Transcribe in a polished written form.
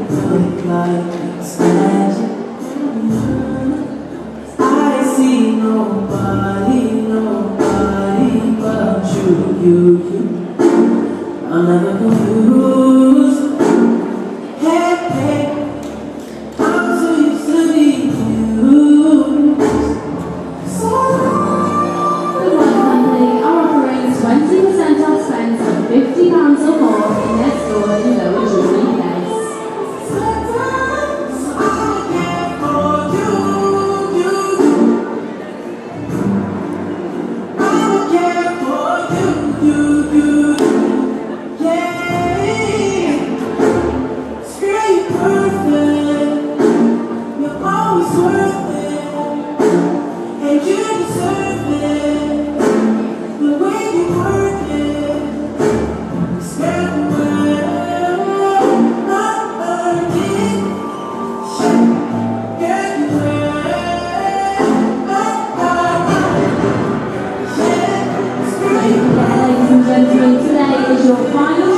look like it's magic. I see nobody but you. I'll never confuse. Hey, I'm so used to being you. The One Company are offering 20% off spend of £50 or more in their store in Lower Jubilee Place. Ladies and gentlemen, today is your final